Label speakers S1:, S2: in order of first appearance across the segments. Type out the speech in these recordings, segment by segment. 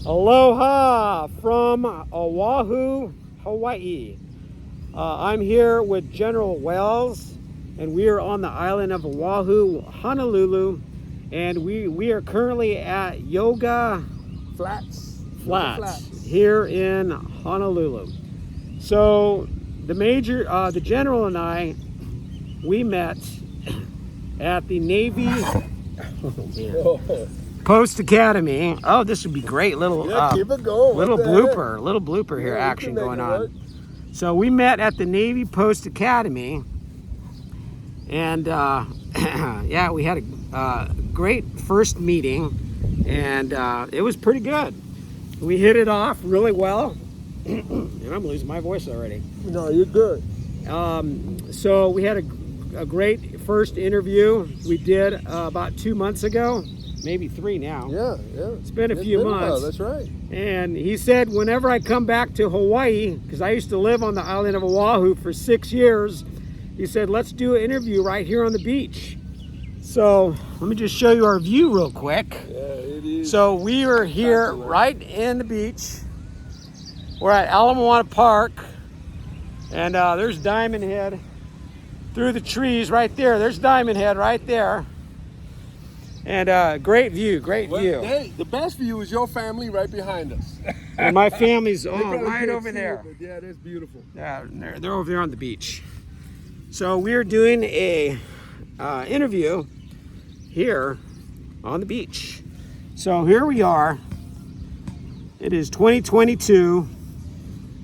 S1: Aloha from Oahu, Hawaii. I'm here with General Wells, and we are on the island of Oahu, Honolulu, and we are currently at Yoga
S2: Flats
S1: here in Honolulu. So the General and I, we met at the Navy Post Academy. Oh, this would be great. Little
S2: keep it going.
S1: Little blooper here action going on. So we met at the Navy Post Academy, and yeah, we had a great first meeting, and it was pretty good. We hit it off really well. And I'm losing my voice already.
S2: No, you're good.
S1: So we had a great first interview. We did about 2 months ago. Maybe 3 now.
S2: Yeah.
S1: It's been a few months.
S2: That's right.
S1: And he said, whenever I come back to Hawaii, because I used to live on the island of Oahu for 6 years, he said, let's do an interview right here on the beach. So let me just show you our view real quick.
S2: Yeah, it is.
S1: So we are here right in the beach. We're at Ala Moana Park, and there's Diamond Head through the trees right there. There's Diamond Head right there. And great view.
S2: Hey, the best view is your family right behind us.
S1: And my family's right over there.
S2: Yeah, that's beautiful.
S1: Yeah, they're over there on the beach. So we're doing a interview here on the beach. So here we are. It is 2022,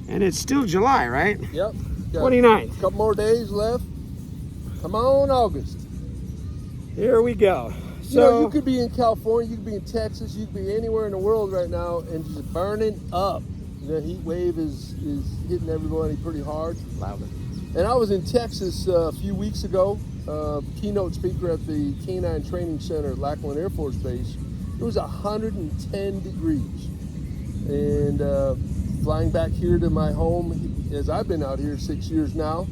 S1: and it's still July, right?
S2: Yep.
S1: 29th.
S2: A couple more days left. Come on, August.
S1: Here we go.
S2: So you could be in California, you could be in Texas, you could be anywhere in the world right now and just burning up. The heat wave is hitting everybody pretty hard.
S1: Louder.
S2: And I was in Texas a few weeks ago, keynote speaker at the Canine Training Center at Lackland Air Force Base. It was 110 degrees. And flying back here to my home, as I've been out here 6 years now.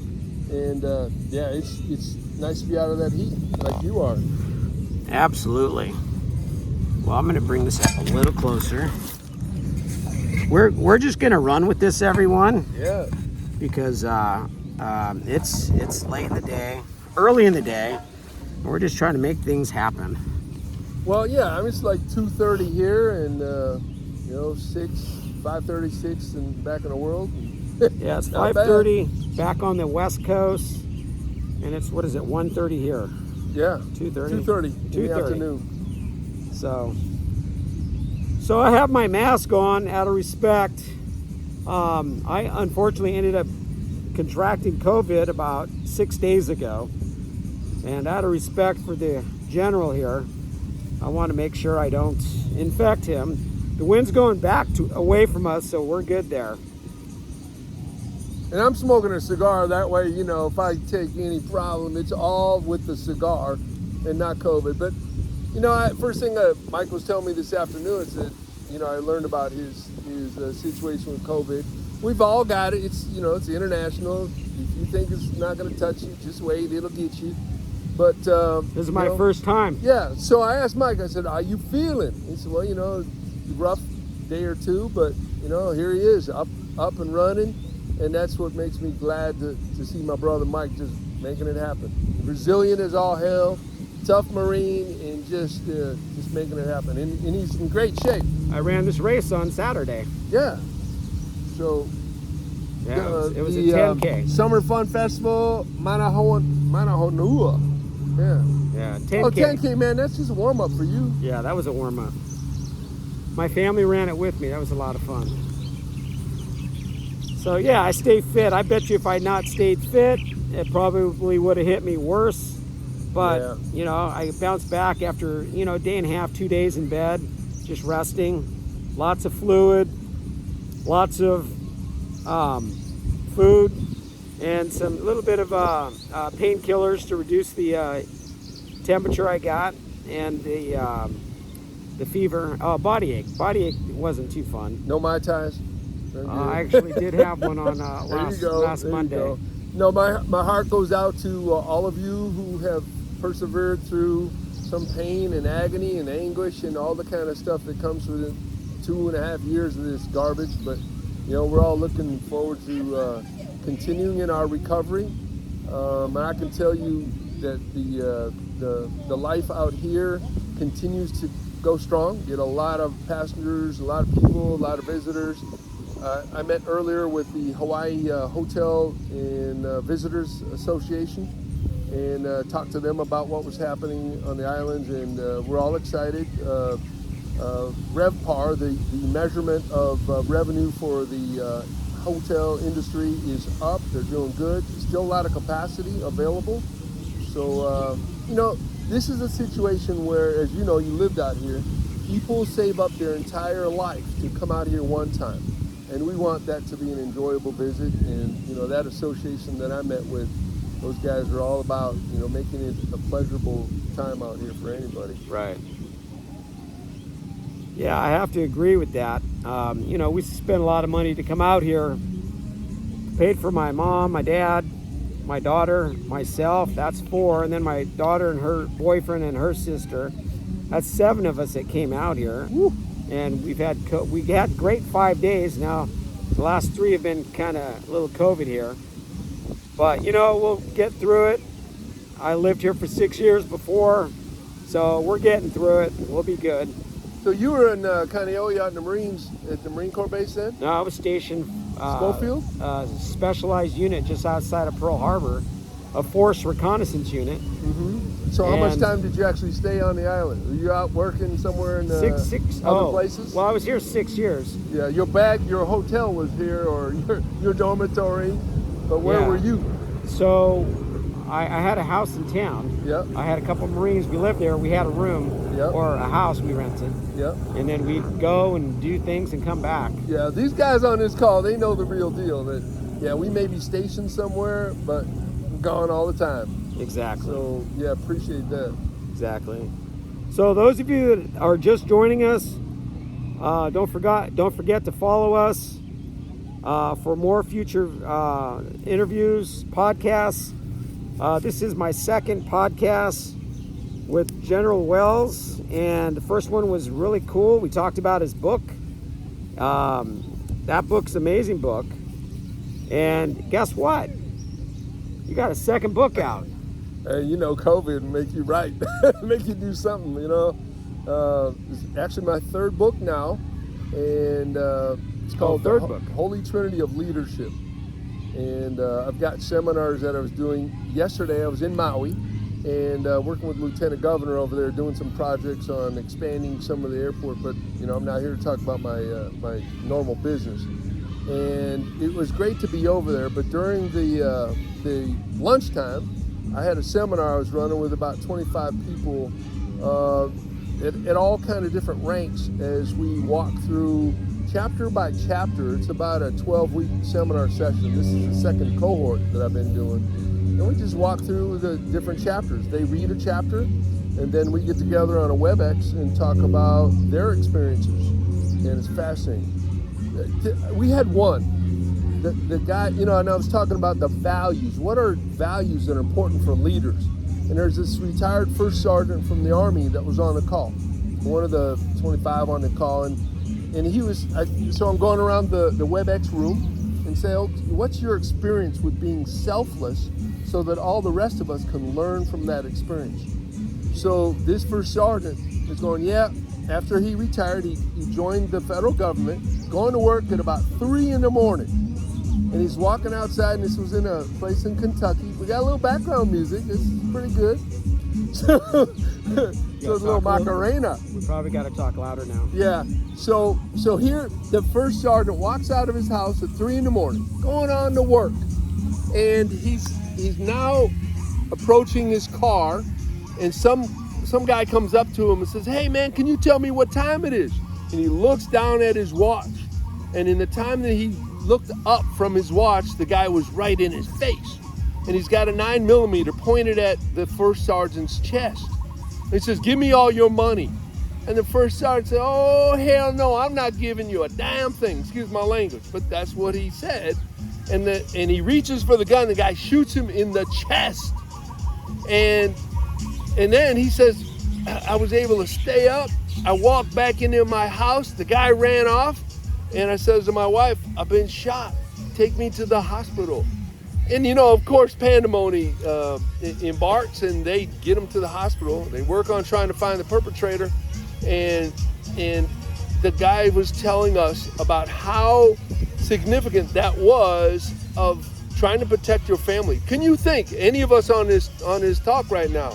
S2: And yeah, it's nice to be out of that heat like you are.
S1: Absolutely. Well, I'm going to bring this up a little closer. We're just going to run with this, everyone.
S2: Yeah.
S1: Because it's late in the day, early in the day, and we're just trying to make things happen.
S2: Well, yeah. I mean, it's like 2:30 here, and 5:36, and back in the world.
S1: Yeah, it's 5:30 back on the West Coast, and it's 1:30 here.
S2: Yeah,
S1: 2:30.
S2: 2:30 in the afternoon.
S1: So I have my mask on out of respect. I unfortunately ended up contracting COVID about 6 days ago, and out of respect for the General here, I want to make sure I don't infect him. The wind's going back away from us, so we're good there.
S2: And I'm smoking a cigar, that way, if I take any problem, it's all with the cigar and not COVID. But, first thing Mike was telling me this afternoon is that, I learned about his situation with COVID. We've all got it. It's international. If you think it's not going to touch you, just wait, it'll get you. But
S1: this is my first time.
S2: Yeah, so I asked Mike, I said, how you feeling? He said, well, rough day or two, but, here he is, up and running. And that's what makes me glad to see my brother Mike just making it happen. Resilient as all hell, tough Marine, and just making it happen. And he's in great shape.
S1: I ran this race on Saturday.
S2: Yeah. So
S1: yeah, it was a 10K.
S2: Summer Fun Festival, Manahonua.
S1: Yeah, 10K.
S2: Oh, 10K, man, that's just a warm-up for you.
S1: Yeah, that was a warm-up. My family ran it with me. That was a lot of fun. So yeah, I stay fit. I bet you if I'd not stayed fit, it probably would have hit me worse. But,
S2: yeah.
S1: I bounced back after, a day and a half, 2 days in bed, just resting. Lots of fluid, lots of food, and some little bit of painkillers to reduce the temperature I got and the fever. Body ache. Body ache wasn't too fun.
S2: No Mai Tais?
S1: I actually did have one on last Monday.
S2: No, my heart goes out to all of you who have persevered through some pain and agony and anguish and all the kind of stuff that comes with it 2.5 years of this garbage, but we're all looking forward to continuing in our recovery. I can tell you that the life out here continues to go strong. Get a lot of passengers, a lot of people, a lot of visitors. I met earlier with the Hawaii Hotel and Visitors Association and talked to them about what was happening on the islands, and we're all excited. RevPAR, the measurement of revenue for the hotel industry, is up. They're doing good. Still a lot of capacity available. So, this is a situation where, as you know, you lived out here, people save up their entire life to come out here one time. And we want that to be an enjoyable visit. And, that association that I met with, those guys are all about, making it a pleasurable time out here for anybody.
S1: Right. Yeah, I have to agree with that. We spent a lot of money to come out here. Paid for my mom, my dad, my daughter, myself. That's 4. And then my daughter and her boyfriend and her sister. That's 7 of us that came out here. Woo. And we had great 5 days. Now, the last 3 have been kind of a little COVID here. But, we'll get through it. I lived here for 6 years before, so we're getting through it. We'll be good.
S2: So you were in Kaneohe out in the Marines, at the Marine Corps base then?
S1: No, I was stationed
S2: Schofield?
S1: Specialized unit just outside of Pearl Harbor, a force reconnaissance unit.
S2: Mm-hmm. So how much time did you actually stay on the island? Were you out working somewhere in other places?
S1: Well, I was here 6 years.
S2: Yeah, your hotel was here, or your dormitory, but where were you?
S1: So I had a house in town.
S2: Yep.
S1: I had a couple of Marines. We lived there. We had a room or a house we rented.
S2: Yep.
S1: And then we'd go and do things and come back.
S2: Yeah, these guys on this call, they know the real deal. That we may be stationed somewhere, but we're gone all the time.
S1: Exactly.
S2: So appreciate that.
S1: Exactly. So those of you that are just joining us, don't forget to follow us for more future interviews, podcasts. This is my second podcast with General Wells, and the first one was really cool. We talked about his book. That book's an amazing book. And guess what? You got a second book out.
S2: And COVID make you write, make you do something, It's actually my 3rd book now, and it's called
S1: third book.
S2: Holy Trinity of Leadership. And I've got seminars that I was doing. Yesterday I was in Maui and working with Lieutenant Governor over there, doing some projects on expanding some of the airport, but I'm not here to talk about my normal business. And it was great to be over there, but during the lunchtime, I had a seminar I was running with about 25 people at all kind of different ranks as we walk through chapter by chapter. It's about a 12-week seminar session. This is the 2nd cohort that I've been doing. And we just walk through the different chapters. They read a chapter, and then we get together on a WebEx and talk about their experiences. And it's fascinating. We had one. The guy, and I was talking about the values. What are values that are important for leaders? And there's this retired first sergeant from the Army that was on the call. One of the 25 on the call. And he was, so I'm going around the WebEx room and say, what's your experience with being selfless so that all the rest of us can learn from that experience? So this first sergeant is going, after he retired, he joined the federal government, going to work at about 3 in the morning. And he's walking outside, and this was in a place in Kentucky. We got a little background music. It's pretty good. So it's a little Macarena.
S1: We probably got to talk louder now.
S2: Yeah. So here, the first sergeant walks out of his house at 3 in the morning, going on to work. And he's now approaching his car, and some guy comes up to him and says, "Hey man, can you tell me what time it is?" And he looks down at his watch. And in the time that he looked up from his watch, the guy was right in his face. And he's got a 9mm pointed at the first sergeant's chest. And he says, "Give me all your money." And the first sergeant said, "Oh, hell no, I'm not giving you a damn thing." Excuse my language, but that's what he said. And he reaches for the gun. The guy shoots him in the chest. And then he says, "I was able to stay up I walked back into my house. The guy ran off, and I says to my wife, "I've been shot. Take me to the hospital." And of course, pandemonium embarks, and they get him to the hospital. They work on trying to find the perpetrator, and the guy was telling us about how significant that was of trying to protect your family. Can you think, any of us on this talk right now,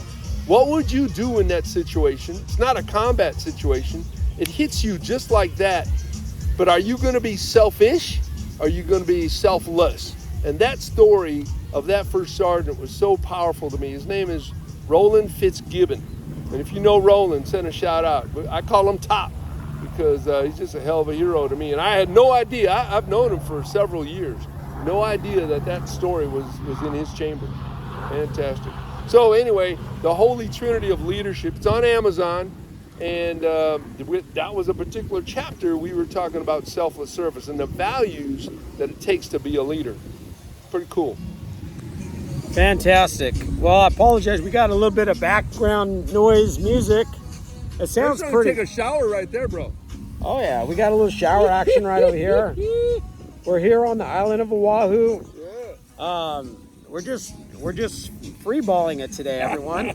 S2: what would you do in that situation? It's not a combat situation. It hits you just like that. But are you going to be selfish? Or are you going to be selfless? And that story of that first sergeant was so powerful to me. His name is Roland Fitzgibbon. And if you know Roland, send a shout out. I call him Top because he's just a hell of a hero to me. And I had no idea. I've known him for several years. No idea that story was in his chamber. Fantastic. So anyway, the Holy Trinity of Leadership. It's on Amazon. And that was a particular chapter. We were talking about selfless service and the values that it takes to be a leader. Pretty cool.
S1: Fantastic. Well, I apologize. We got a little bit of background noise music. It sounds pretty.
S2: Take a shower right there, bro.
S1: Oh yeah, we got a little shower action right over here. We're here on the island of Oahu.
S2: Yeah.
S1: We're just freeballing it today, everyone.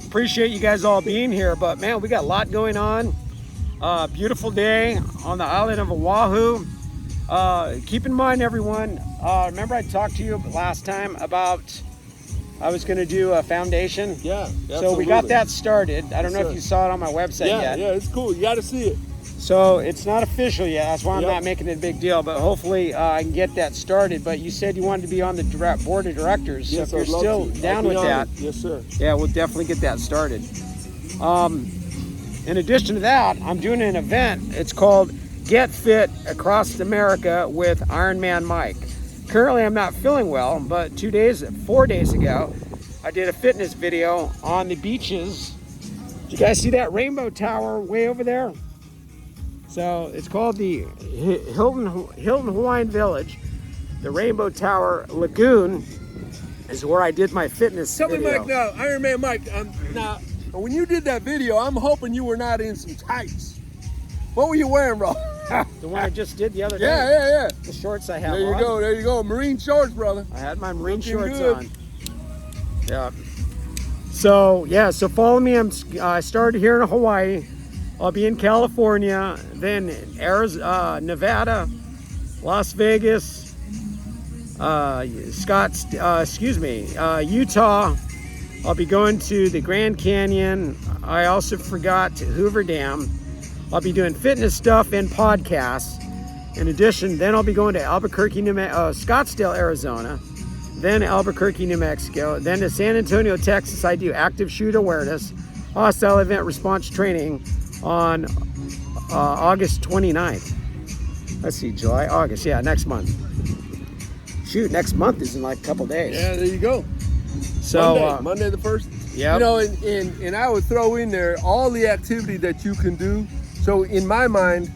S1: Appreciate you guys all being here, but man, we got a lot going on. Beautiful day on the island of Oahu. Keep in mind, everyone, remember I talked to you last time about I was going to do a foundation?
S2: Yeah, absolutely.
S1: So we got that started. I don't know if you saw it on my website yet.
S2: Yeah, it's cool. You got to see it.
S1: So it's not official yet. That's why I'm not making it a big deal. But hopefully I can get that started. But you said you wanted to be on the board of directors. So
S2: Yes,
S1: if you're
S2: I'd
S1: still
S2: love to.
S1: down
S2: I'd be
S1: with that,
S2: honored. Yes, sir.
S1: yeah, we'll definitely get that started. In addition to that, I'm doing an event. It's called Get Fit Across America with Ironman Mike. Currently, I'm not feeling well, but 4 days ago, I did a fitness video on the beaches. Did you guys see that rainbow tower way over there? So it's called the Hilton Hawaiian Village. The Rainbow Tower Lagoon is where I did my fitness
S2: Tell
S1: video.
S2: me, Mike, now, Ironman Mike, now, when you did that video, I'm hoping you were not in some tights. What were you wearing, bro?
S1: The one I just did the other day.
S2: Yeah.
S1: The shorts I have
S2: There
S1: on.
S2: you go. Marine shorts, brother.
S1: I had my marine
S2: Looking
S1: shorts
S2: good.
S1: on. Yeah. So follow me. I started here in Hawaii. I'll be in California, then Arizona, Nevada, Las Vegas, Utah. I'll be going to the Grand Canyon. I also forgot Hoover Dam. I'll be doing fitness stuff and podcasts. In addition, then I'll be going to Scottsdale, Arizona, then Albuquerque, New Mexico, then to San Antonio, Texas. I do active shoot awareness, hostile event response training on August 29th. Let's see, July, August, next month. Shoot, next month is in like a couple days.
S2: Yeah, there you go.
S1: So
S2: Monday the 1st.
S1: Yeah.
S2: And I would throw in there all the activity that you can do. So in my mind,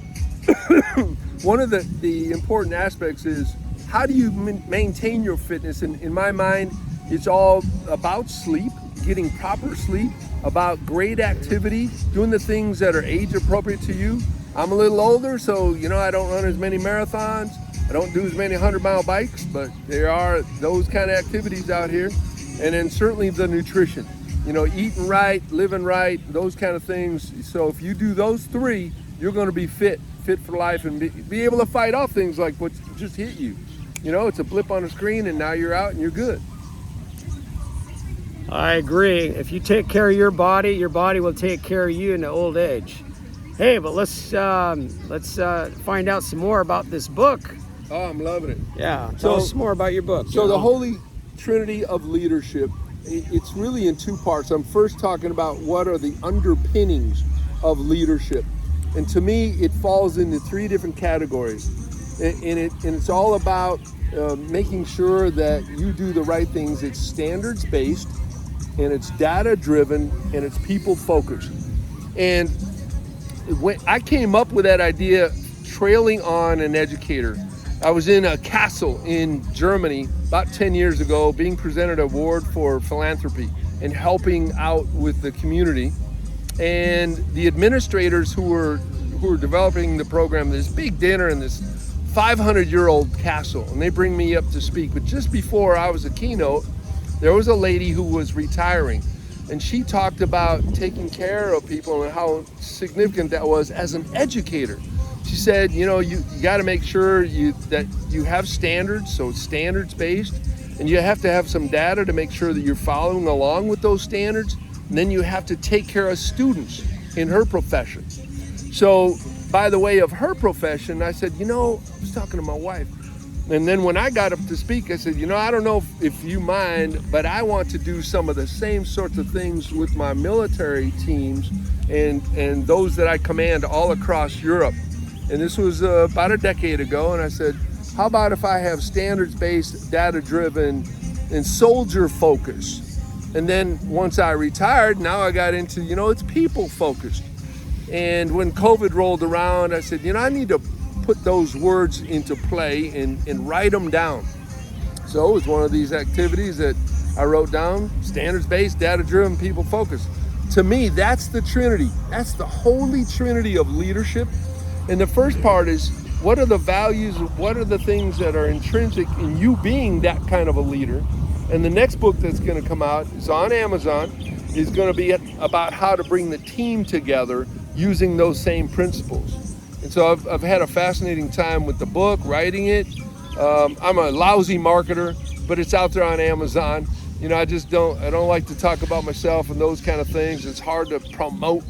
S2: one of the important aspects is how do you maintain your fitness? And in my mind, it's all about sleep, getting proper sleep, about great activity, doing the things that are age appropriate to you. I'm a little older, so I don't run as many marathons. I don't do as many 100-mile bikes, but there are those kind of activities out here. And then certainly the nutrition, eating right, living right, those kind of things. So if you do those three, you're going to be fit for life and be able to fight off things like what just hit you. It's a blip on the screen and now you're out and you're good.
S1: I agree. If you take care of your body will take care of you in the old age. Hey, but let's find out some more about this book.
S2: Oh, I'm loving it.
S1: Yeah, tell us more about your book.
S2: So the Holy Trinity of Leadership, it's really in two parts. I'm first talking about what are the underpinnings of leadership. And to me, it falls into three different categories. And it's all about making sure that you do the right things. It's standards-based, and it's data-driven, and it's people-focused. And when I came up with that idea trailing on an educator. I was in a castle in Germany about 10 years ago being presented an award for philanthropy and helping out with the community. and the administrators who were developing the program, this big dinner in this 500-year-old castle, and they bring me up to speak. But just before I was a keynote, there was a lady who was retiring, and she talked about taking care of people and how significant that was as an educator. She said, you know, you got to make sure that you have standards, so it's standards based, and you have to have some data to make sure that you're following along with those standards. And then you have to take care of students in her profession. So by the way of her profession, I said, you know, I was talking to my wife. And then when I got up to speak, I said, you know, I don't know if you mind, but I want to do some of the same sorts of things with my military teams and those that I command all across Europe. And this was about a decade ago. And I said, how about if I have standards-based, data-driven, and soldier-focused? And then once I retired, now I got into, you know, it's people-focused. And when COVID rolled around, I said, you know, I need to put those words into play and write them down. So it was one of these activities that I wrote down: standards-based, data-driven, people-focused. To me, that's the Trinity. That's the holy Trinity of leadership. And the first part is, what are the values, what are the things that are intrinsic in you being that kind of a leader? And the next book that's going to come out is on Amazon, is going to be about how to bring the team together using those same principles. And so I've had a fascinating time with the book, writing it. I'm a lousy marketer, but it's out there on Amazon. You know, I don't like to talk about myself and those kind of things. It's hard to promote.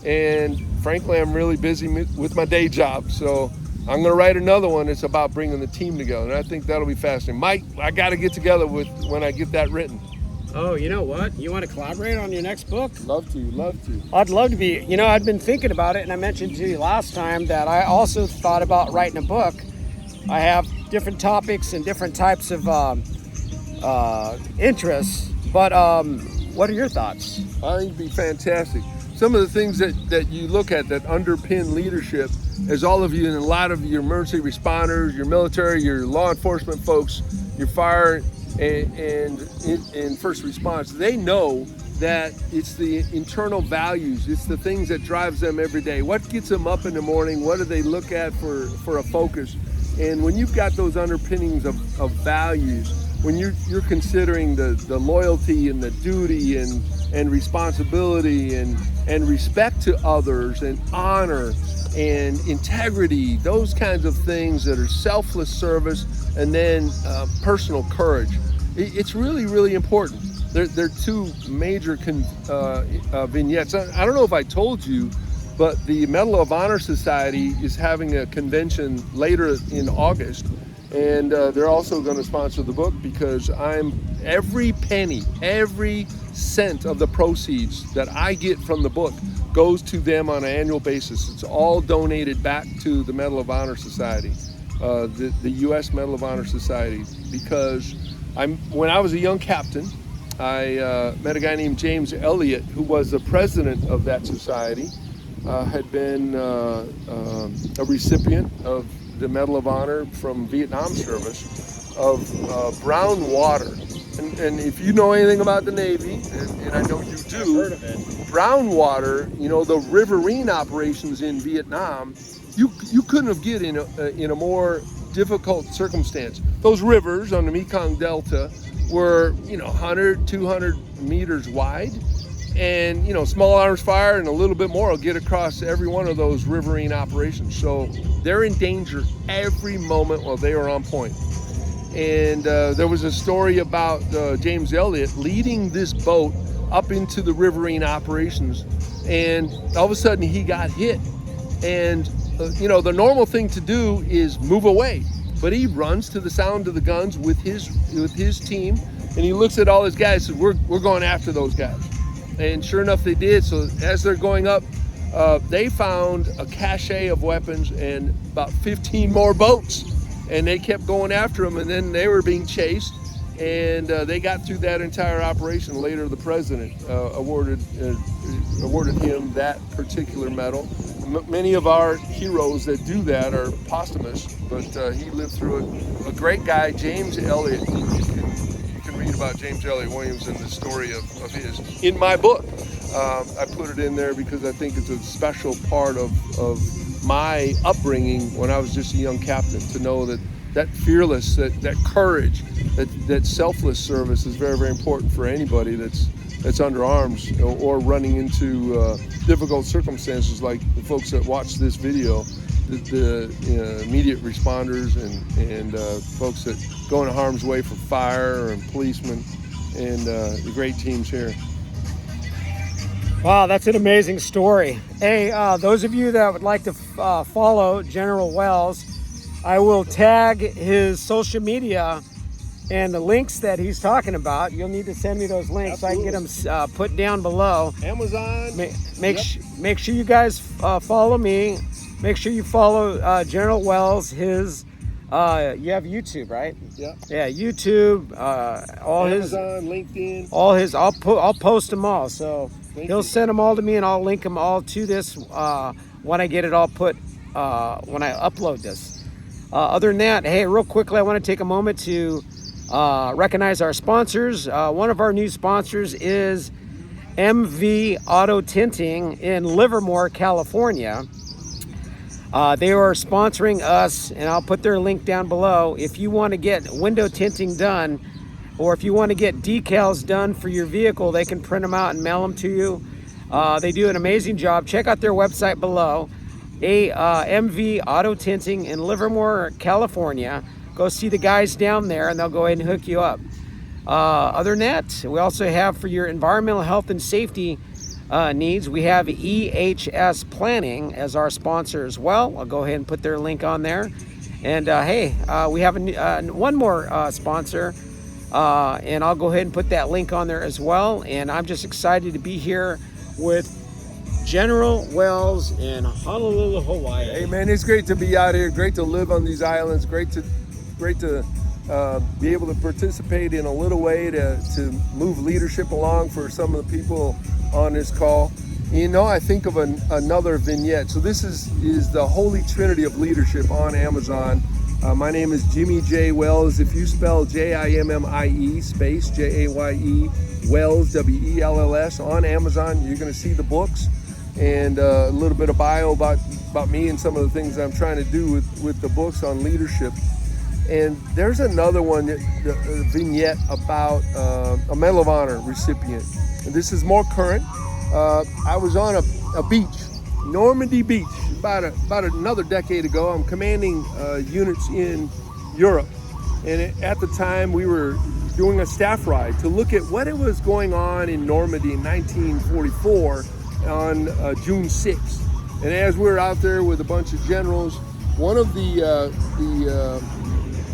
S2: And frankly, I'm really busy with my day job. So I'm going to write another one. It's about bringing the team together. And I think that'll be fascinating. Mike, I got to get together when I get that written.
S1: Oh, you know what? You want to collaborate on your next book?
S2: Love to.
S1: I'd love to be. You know, I'd been thinking about it, and I mentioned to you last time that I also thought about writing a book. I have different topics and different types of interests, but what are your thoughts?
S2: I think it'd be fantastic. Some of the things that you look at that underpin leadership, as all of you and a lot of your emergency responders, your military, your law enforcement folks, your fire and first response, they know that it's the internal values, it's the things that drives them every day. What gets them up in the morning? What do they look at for a focus? And when you've got those underpinnings of values, when you're considering the loyalty and the duty and responsibility and respect to others and honor and integrity, those kinds of things that are selfless service, and then personal courage. It's really, really important. They're two major vignettes. I don't know if I told you, but the Medal of Honor Society is having a convention later in August, and they're also going to sponsor the book, because every penny, every cent of the proceeds that I get from the book goes to them on an annual basis. It's all donated back to the Medal of Honor Society, the U.S. Medal of Honor Society, because when I was a young captain, I met a guy named James Elliott, who was the president of that society, had been a recipient of the Medal of Honor from Vietnam service of brown water. And if you know anything about the Navy, and I know you do,
S1: I've heard of it.
S2: Brown water, you know, the riverine operations in Vietnam, you couldn't have get in a more difficult circumstance. Those rivers on the Mekong Delta were, 100, 200 meters wide, and small arms fire and a little bit more will get across every one of those riverine operations. So they're in danger every moment while they are on point. And there was a story about James Elliott leading this boat up into the riverine operations, and all of a sudden he got hit. And the normal thing to do is move away, but he runs to the sound of the guns with his team, and he looks at all his guys and says, we're going after those guys. And sure enough, they did. So as they're going up, they found a cache of weapons and about 15 more boats, and they kept going after them, and then they were being chased, and they got through that entire operation. Later, the president awarded him that particular medal. Many of our heroes that do that are posthumous, but he lived through it. A great guy, James Elliott. You can read about James Elliott Williams and the story of his in my book. I put it in there because I think it's a special part of my upbringing when I was just a young captain, to know that fearless, that courage, that selfless service is very, very important for anybody that's under arms or running into difficult circumstances like the folks that watch this video, the immediate responders and folks that go into harm's way for fire and policemen and the great teams here.
S1: Wow, that's an amazing story. Hey, those of you that would like to follow General Wells, I will tag his social media and the links that he's talking about. You'll need to send me those links.
S2: Absolutely.
S1: So I can get them put down below.
S2: Amazon.
S1: Make sure you guys follow me. Make sure you follow General Wells. His you have YouTube, right?
S2: Yeah.
S1: Yeah, YouTube. All
S2: Amazon, LinkedIn.
S1: all his. I'll post them all. So he'll
S2: you.
S1: send them all to me, and I'll link them all to this when I get it all put when I upload this. Other than that, hey, real quickly, I want to take a moment to recognize our sponsors. One of our new sponsors is MV Auto Tinting in Livermore, California. They are sponsoring us, and I'll put their link down below. If you want to get window tinting done, or if you want to get decals done for your vehicle, they can print them out and mail them to you. They do an amazing job. Check out their website below. MV Auto Tinting in Livermore, California. Go see the guys down there, and they'll go ahead and hook you up. Other than that, we also have for your environmental health and safety needs, we have EHS Planning as our sponsor as well. I'll go ahead and put their link on there. And hey, we have one more sponsor, and I'll go ahead and put that link on there as well. And I'm just excited to be here with General Wells in Honolulu, Hawaii.
S2: Hey man, it's great to be out here. Great to live on these islands. Great to be able to participate in a little way to move leadership along for some of the people on this call. You know, I think of another vignette. So this is the Holy Trinity of Leadership on Amazon. My name is Jimmie Jaye Wells. If you spell Jimmie space Jaye Wells Wells on Amazon, you're going to see the books and a little bit of bio about me and some of the things I'm trying to do with the books on leadership. And there's another one, the vignette about a Medal of Honor recipient. And this is more current. I was on a beach, Normandy Beach, about another decade ago. I'm commanding units in Europe. And at the time, we were doing a staff ride to look at what it was going on in Normandy in 1944 on June 6th. And as we were out there with a bunch of generals, one of the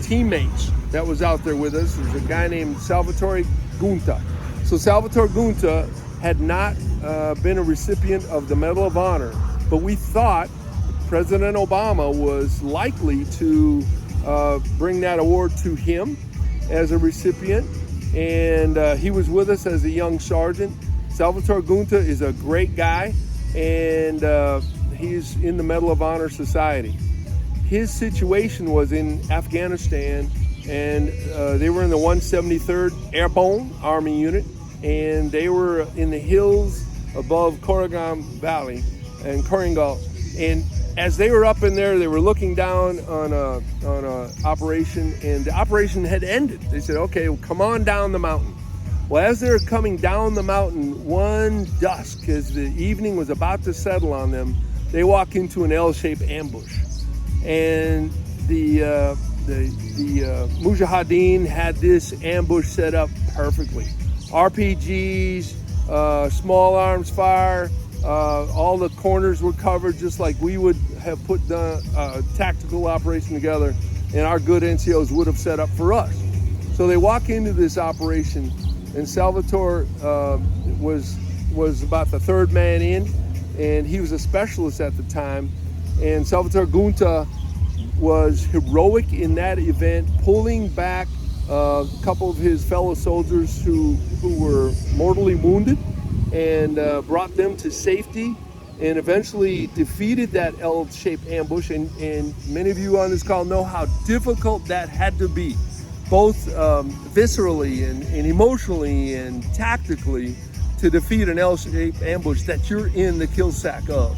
S2: teammates that was out there with us is a guy named Salvatore Gunta. So Salvatore Gunta had not been a recipient of the Medal of Honor, but we thought President Obama was likely to bring that award to him as a recipient, and he was with us as a young sergeant. Salvatore Gunta is a great guy, and he's in the Medal of Honor Society. His situation was in Afghanistan, and they were in the 173rd Airborne Army Unit, and they were in the hills above Korangal Valley and Korangal. And as they were up in there, they were looking down on a operation, and the operation had ended. They said, "Okay, well, come on down the mountain." Well, as they're coming down the mountain, one dusk, as the evening was about to settle on them, they walk into an L-shaped ambush, and the Mujahideen had this ambush set up perfectly. RPGs, small arms fire, all the corners were covered just like we would have put the tactical operation together, and our good NCOs would have set up for us. So they walk into this operation, and Salvatore was about the third man in, and he was a specialist at the time. And Salvatore Gunta was heroic in that event, pulling back a couple of his fellow soldiers who were mortally wounded, and brought them to safety, and eventually defeated that L-shaped ambush. And many of you on this call know how difficult that had to be, both viscerally and emotionally and tactically, to defeat an L-shaped ambush that you're in the kill sack of.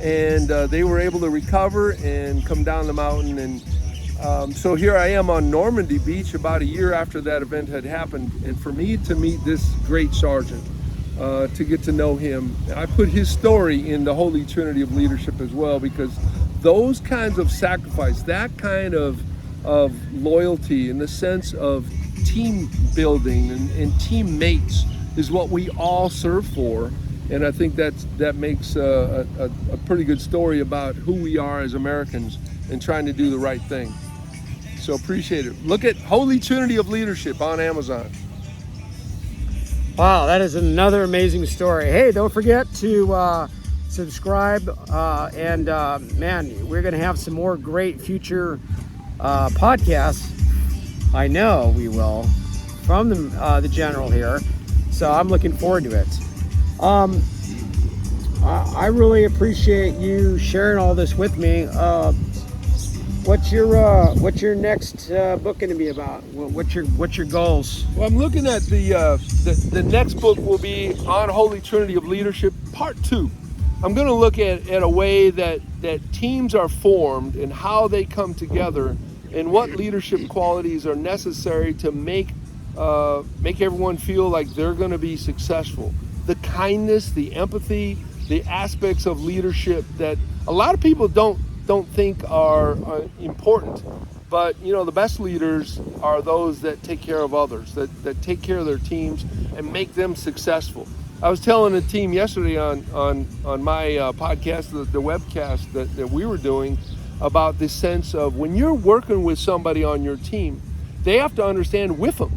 S2: And they were able to recover and come down the mountain. And so here I am on Normandy Beach about a year after that event had happened. And for me to meet this great sergeant, to get to know him, I put his story in the Holy Trinity of leadership as well, because those kinds of sacrifice, that kind of loyalty in the sense of team building and teammates is what we all serve for. And I think that makes a pretty good story about who we are as Americans and trying to do the right thing. So appreciate it. Look at Holy Trinity of Leadership on Amazon.
S1: Wow, that is another amazing story. Hey, don't forget to subscribe, and man, we're going to have some more great future podcasts. I know we will, from the General here. So I'm looking forward to it. I really appreciate you sharing all this with me. What's your next book going to be about? What's your goals?
S2: Well, I'm looking at the next book will be on Holy Trinity of Leadership, Part 2. I'm going to look at a way that teams are formed and how they come together and what leadership qualities are necessary to make everyone feel like they're going to be successful. The kindness, the empathy, the aspects of leadership that a lot of people don't think are important. But the best leaders are those that take care of others, that take care of their teams and make them successful. I was telling a team yesterday on my podcast, the webcast that we were doing, about this sense of when you're working with somebody on your team, they have to understand with them.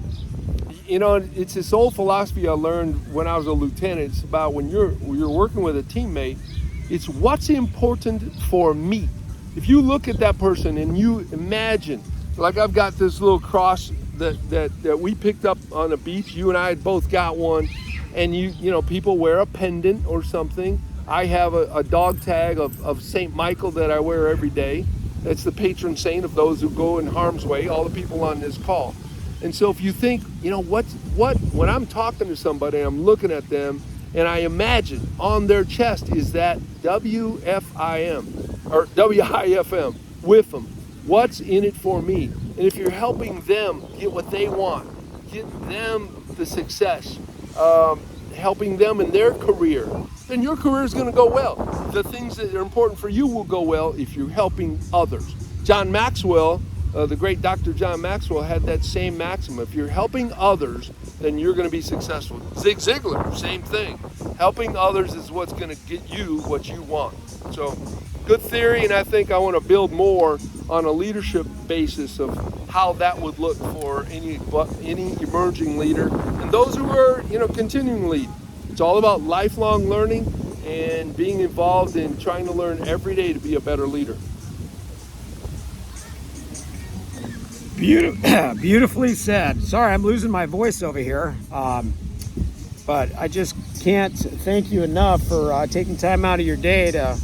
S2: It's this old philosophy I learned when I was a lieutenant. It's about when you're working with a teammate, it's what's important for me. If you look at that person and you imagine, like I've got this little cross that we picked up on the beach, you and I had both got one, and people wear a pendant or something. I have a dog tag of St. Michael that I wear every day. That's the patron saint of those who go in harm's way, all the people on this call. And so if you think, when I'm talking to somebody, I'm looking at them, and I imagine on their chest is that WFIM or WIFM, with them. What's in it for me? And if you're helping them get what they want, get them the success, helping them in their career, then your career is going to go well. The things that are important for you will go well if you're helping others. John Maxwell, the great Dr. John Maxwell, had that same maxim. If you're helping others, then you're going to be successful. Zig Ziglar, same thing. Helping others is what's going to get you what you want. So, good theory, and I think I want to build more on a leadership basis of how that would look for any emerging leader and those who are, continuing to lead. It's all about lifelong learning and being involved in trying to learn every day to be a better leader.
S1: Beautifully said. Sorry, I'm losing my voice over here. But I just can't thank you enough for taking time out of your day to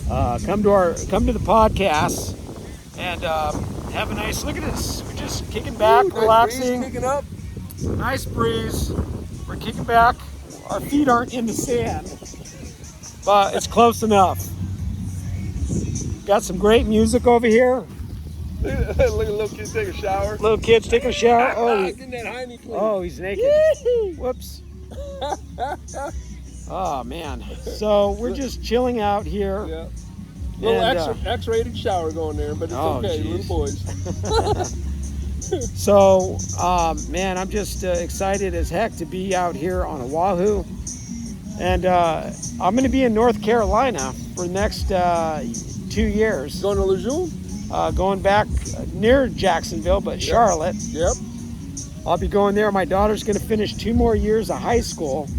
S1: come to the podcast and have a nice look at this. We're just kicking back, relaxing.
S2: Breeze kicking up.
S1: Nice breeze. We're kicking back. Our feet aren't in the sand, but it's close enough. Got some great music over here.
S2: Look at little kids take a shower.
S1: Little kids take a shower.
S2: Oh,
S1: He's naked. Whoops. Oh man. So we're just chilling out here.
S2: Yeah. Little X-rated shower going there, but it's okay. Little boys.
S1: So, man, I'm just excited as heck to be out here on Oahu. And I'm going to be in North Carolina for the next 2 years.
S2: Going to Lejeune?
S1: Going back near Jacksonville, but Charlotte.
S2: Yep.
S1: I'll be going there. My daughter's going to finish 2 more years of high school.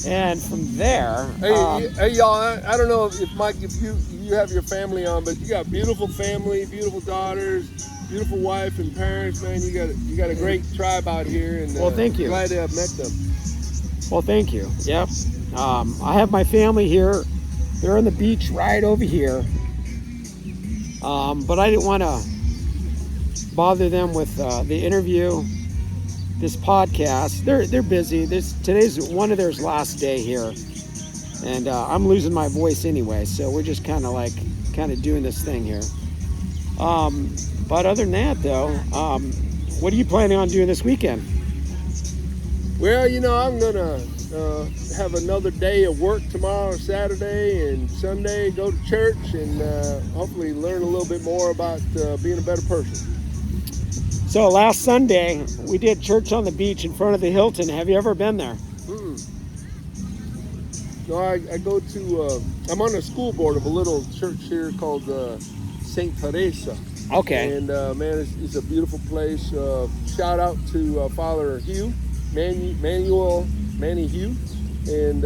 S1: And from there...
S2: Hey, y'all, I don't know if Mike, if you have your family on, but you got beautiful family, beautiful daughters, beautiful wife and parents, man. You got a great tribe out here, and
S1: well, thank you.
S2: Glad to have met them.
S1: Well, thank you. Yep. I have my family here. They're on the beach right over here. But I didn't want to bother them with the interview. this podcast. They're busy. Today's one of their last day here, and I'm losing my voice anyway. So we're just kind of doing this thing here. But other than that, though, what are you planning on doing this weekend?
S2: Well, I'm gonna have another day of work tomorrow, Saturday and Sunday. Go to church and hopefully learn a little bit more about being a better person.
S1: So last Sunday we did church on the beach in front of the Hilton. Have you ever been there?
S2: No, I go to. I'm on the school board of a little church here called St. Teresa.
S1: Okay.
S2: And man, it's a beautiful place. Shout out to Father Hugh, Manny Hugh, and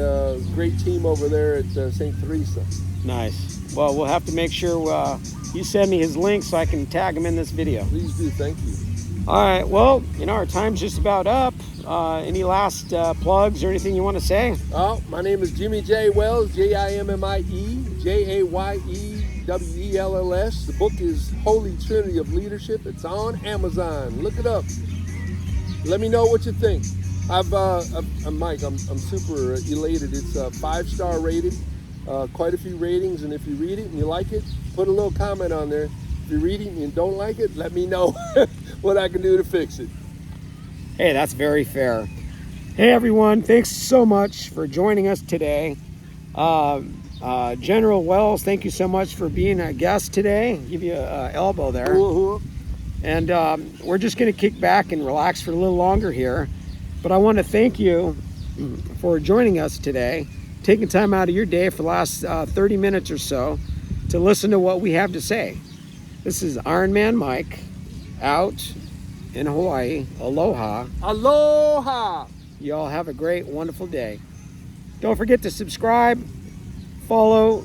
S2: great team over there at St. Teresa.
S1: Nice. Well, we'll have to make sure you send me his link so I can tag him in this video.
S2: Please do. Thank you.
S1: All right. Well, our time's just about up. Any last plugs or anything you want to say?
S2: Oh, my name is Jimmie Jaye Wells, Jimmie Jayewells. The book is Holy Trinity of Leadership. It's on Amazon. Look it up. Let me know what you think. I'm Mike. I'm super elated. It's 5-star rated, quite a few ratings. And if you read it and you like it, put a little comment on there. If you read it and you don't like it, let me know what I can do to fix it.
S1: Hey, that's very fair. Hey, everyone. Thanks so much for joining us today. General Wells, thank you so much for being a guest today. Give you an elbow there. And we're just going to kick back and relax for a little longer here. But I want to thank you for joining us today, taking time out of your day for the last 30 minutes or so to listen to what we have to say. This is Iron Man Mike out in Hawaii. Aloha.
S2: Aloha.
S1: Y'all have a great, wonderful day. Don't forget to subscribe, follow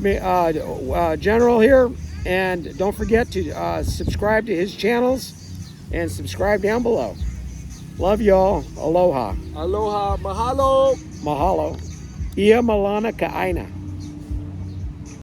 S1: General here, and don't forget to subscribe to his channels and subscribe down below. Love y'all. Aloha.
S2: Aloha. Mahalo.
S1: Mahalo. Ia malana ka'aina.